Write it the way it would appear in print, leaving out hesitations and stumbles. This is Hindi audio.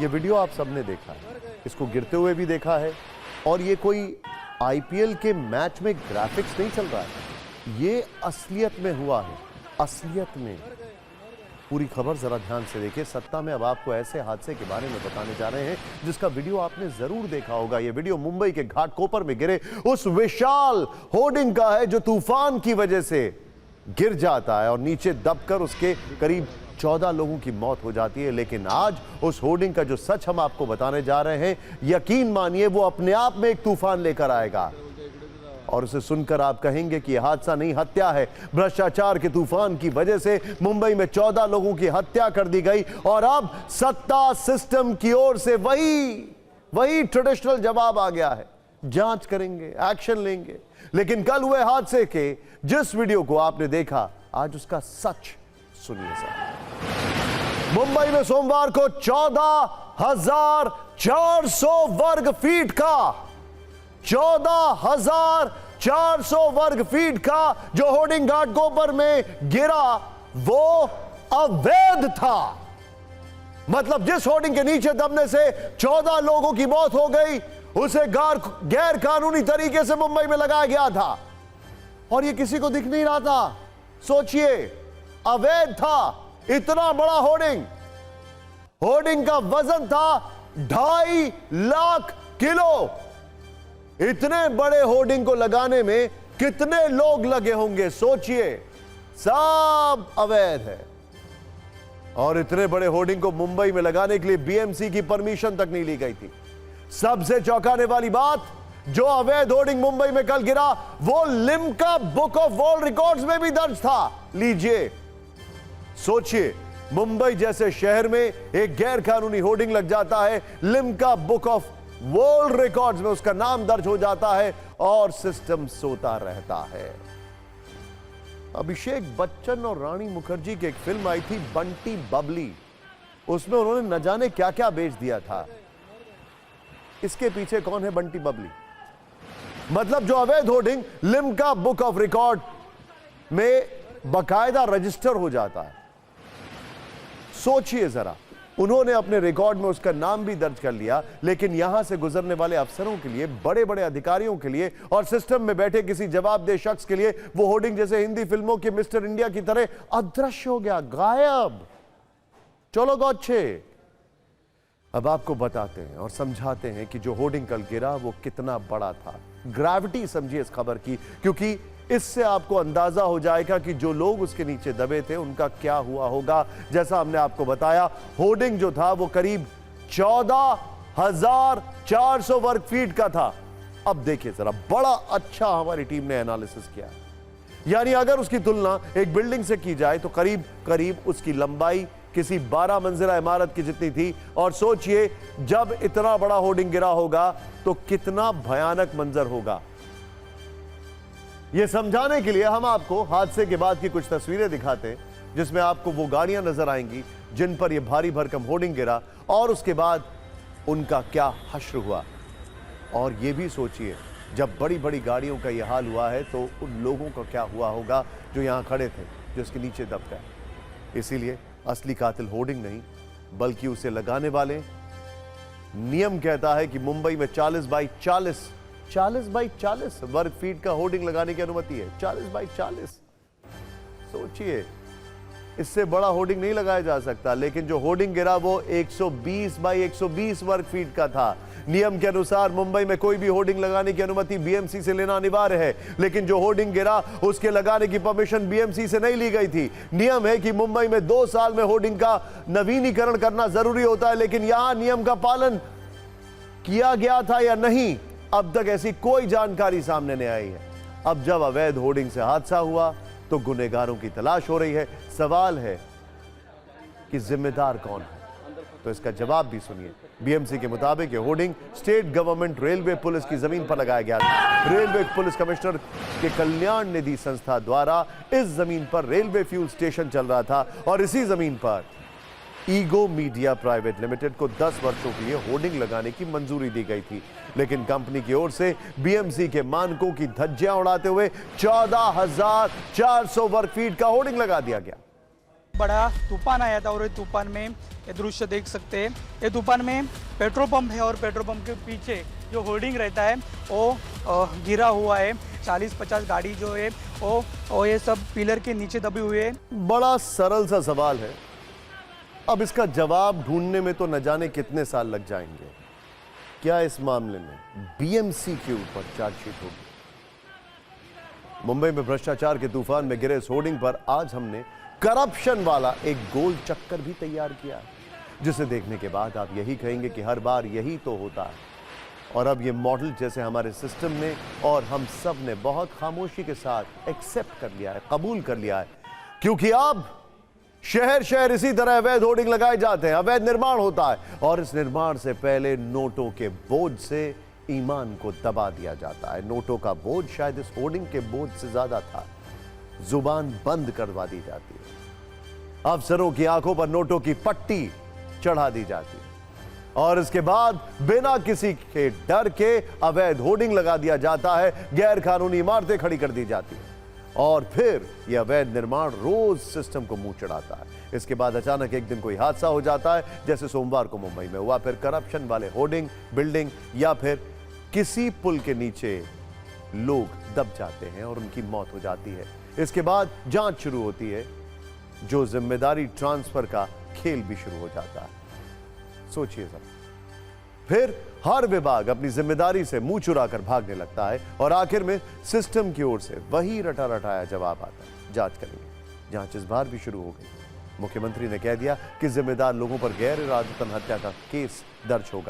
ये वीडियो आप सबने देखा है, इसको गिरते हुए भी देखा है। और ये कोई आईपीएल के मैच में ग्राफिक्स नहीं चल रहा है, ये असलियत में हुआ है, असलियत में। पूरी खबर जरा ध्यान से देखिए। सत्ता में अब आपको ऐसे हादसे के बारे में बताने जा रहे हैं जिसका वीडियो आपने जरूर देखा होगा। यह वीडियो मुंबई के घाटकोपर में गिरे उस विशाल होर्डिंग का है जो तूफान की वजह से गिर जाता है और नीचे दबकर उसके करीब 14 लोगों की मौत हो जाती है। लेकिन आज उस होर्डिंग का जो सच हम आपको बताने जा रहे हैं, यकीन मानिए वो अपने आप में एक तूफान लेकर आएगा और उसे सुनकर आप कहेंगे कि यह हादसा नहीं, हत्या है। भ्रष्टाचार के तूफान की वजह से मुंबई में 14 लोगों की हत्या कर दी गई और अब सत्ता सिस्टम की ओर से वही ट्रेडिशनल जवाब आ गया है। जांच करेंगे, एक्शन लेंगे। लेकिन कल हुए हादसे के जिस वीडियो को आपने देखा, आज उसका सच सुनिए सर। मुंबई में सोमवार को 14,400 वर्ग फीट का 14,400 वर्ग फीट का जो होर्डिंग घाटकोपर में गिरा वो अवैध था। मतलब जिस होर्डिंग के नीचे दबने से 14 लोगों की मौत हो गई, उसे गैर कानूनी तरीके से मुंबई में लगाया गया था और ये किसी को दिख नहीं रहा था। सोचिए, अवैध था। इतना बड़ा होर्डिंग का वजन था 2.5 लाख किलो। इतने बड़े होर्डिंग को लगाने में कितने लोग लगे होंगे, सोचिए। सब अवैध है और इतने बड़े होर्डिंग को मुंबई में लगाने के लिए बीएमसी की परमिशन तक नहीं ली गई थी। सबसे चौंकाने वाली बात, जो अवैध होर्डिंग मुंबई में कल गिरा वो Limca book of world records में भी दर्ज था। लीजिए, सोचिए, मुंबई जैसे शहर में एक गैर कानूनी होर्डिंग लग जाता है, Limca book of world records में उसका नाम दर्ज हो जाता है और सिस्टम सोता रहता है। अभिषेक बच्चन और रानी मुखर्जी की एक फिल्म आई थी बंटी बबली, उसमें उन्होंने न जाने क्या क्या बेच दिया था। इसके पीछे कौन है बंटी बबली? मतलब जो अवैध hoarding Limca book of record में बकायदा रजिस्टर हो जाता है। सोचिए जरा, उन्होंने अपने रिकॉर्ड में उसका नाम भी दर्ज कर लिया, लेकिन यहां से गुजरने वाले अफसरों के लिए, बड़े बड़े अधिकारियों के लिए और सिस्टम में बैठे किसी जवाबदेह शख्स के लिए वो होर्डिंग जैसे हिंदी फिल्मों के मिस्टर इंडिया की तरह अदृश्य हो गया, गायब। चलो गौच्छे, अब आपको बताते हैं और समझाते हैं कि जो होर्डिंग कल गिरा वो कितना बड़ा था। ग्रेविटी समझिए इस खबर की, क्योंकि इससे आपको अंदाजा हो जाएगा कि जो लोग उसके नीचे दबे थे उनका क्या हुआ होगा। जैसा हमने आपको बताया, होर्डिंग जो था वो करीब 14,400 वर्ग फीट का था। अब देखिए जरा, बड़ा अच्छा हमारी टीम ने एनालिसिस किया। यानी अगर उसकी तुलना एक बिल्डिंग से की जाए तो करीब करीब उसकी लंबाई किसी 12 मंजिला इमारत की जितनी थी। और सोचिए, जब इतना बड़ा होर्डिंग गिरा होगा तो कितना भयानक मंजर होगा। यह समझाने के लिए हम आपको हादसे के बाद की कुछ तस्वीरें दिखाते हैं, जिसमें आपको वो गाड़ियां नजर आएंगी जिन पर यह भारी भरकम होर्डिंग गिरा और उसके बाद उनका क्या हश्र हुआ। और यह भी सोचिए, जब बड़ी बड़ी गाड़ियों का यह हाल हुआ है तो उन लोगों का क्या हुआ होगा जो यहां खड़े थे, जो इसके नीचे दब गए। इसीलिए असली कातिल होर्डिंग नहीं, बल्कि उसे लगाने वाले। नियम कहता है कि मुंबई में 40 बाई 40 वर्ग फीट का होर्डिंग लगाने की अनुमति है। 40 बाई 40, सोचिए, इससे बड़ा होर्डिंग नहीं लगाया जा सकता। लेकिन जो होर्डिंग गिरा वो 120 बाई 120 वर्ग फीट का था। नियम के अनुसार मुंबई में कोई भी होर्डिंग लगाने की अनुमति बीएमसी से लेना अनिवार्य है, लेकिन जो होर्डिंग गिरा उसके लगाने की परमिशन बीएमसी से नहीं ली गई थी। नियम है कि मुंबई में 2 साल में होर्डिंग का नवीनीकरण करना जरूरी होता है, लेकिन यहां नियम का पालन किया गया था या नहीं, अब तक ऐसी कोई जानकारी सामने नहीं आई है। अब जब अवैध होर्डिंग से हादसा हुआ तो गुनहगारों की तलाश हो रही है। सवाल है कि जिम्मेदार कौन है, तो इसका जवाब भी सुनिए। बीएमसी के मुताबिक ये hoarding state government railway police की जमीन पर लगाया गया था। रेलवे पुलिस कमिश्नर के कल्याण निधि संस्था द्वारा इस जमीन पर रेलवे फ्यूल स्टेशन चल रहा था और इसी जमीन पर ईगो मीडिया प्राइवेट लिमिटेड को 10 वर्षों के लिए होर्डिंग लगाने की मंजूरी दी गई थी। लेकिन कंपनी की ओर से बीएमसी के मानकों की धज्जियां उड़ाते हुए 14,400 वर्ग फीट का होर्डिंग लगा दिया गया। बड़ा तूफान आया था और ये तूफान में ये दृश्य देख सकते हैं। ये तूफान में पेट्रोल पंप है और पेट्रोल पंप के पीछे जो होर्डिंग रहता है वो गिरा हुआ है। 40-50 गाड़ी जो है वो ये सब पिलर के नीचे दबी हुई है। बड़ा सरल सा सवाल है, अब इसका जवाब ढूंढने में तो न जाने कितने साल लग जाएंगे। क्या इस मामले में बीएमसी के ऊपर चार्जशीट होगी? मुंबई में भ्रष्टाचार के तूफान में गिरे इस होर्डिंग पर आज हमने करप्शन वाला एक गोल चक्कर भी तैयार किया है, जिसे देखने के बाद आप यही कहेंगे कि हर बार यही तो होता है। और अब ये मॉडल जैसे हमारे सिस्टम ने और हम सब ने बहुत खामोशी के साथ एक्सेप्ट कर लिया है, कबूल कर लिया है, क्योंकि अब शहर शहर इसी तरह अवैध होर्डिंग लगाए जाते हैं, अवैध निर्माण होता है और इस निर्माण से पहले नोटों के बोझ से ईमान को दबा दिया जाता है। नोटों का बोझ शायद इस होर्डिंग के बोझ से ज्यादा था। जुबान बंद करवा दी जाती है, अफसरों की आंखों पर नोटों की पट्टी चढ़ा दी जाती है और इसके बाद बिना किसी के डर के अवैध होर्डिंग लगा दिया जाता है, गैर कानूनी इमारतें खड़ी कर दी जाती हैं और फिर यह अवैध निर्माण रोज सिस्टम को मुंह चढ़ाता है। इसके बाद अचानक एक दिन कोई हादसा हो जाता है, जैसे सोमवार को मुंबई में हुआ। फिर करप्शन वाले होर्डिंग, बिल्डिंग या फिर किसी पुल के नीचे लोग दब जाते हैं और उनकी मौत हो जाती है। इसके बाद जांच शुरू होती है, जो जिम्मेदारी ट्रांसफर का खेल भी शुरू हो जाता है। सोचिए जरा, फिर हर विभाग अपनी जिम्मेदारी से मुंह चुराकर भागने लगता है और आखिर में सिस्टम की ओर से वही रटा रटाया जवाब आता है, जांच करेंगे। जांच इस बार भी शुरू हो गई। मुख्यमंत्री ने कह दिया कि जिम्मेदार लोगों पर गैर इरादतन हत्या का केस दर्ज होगा।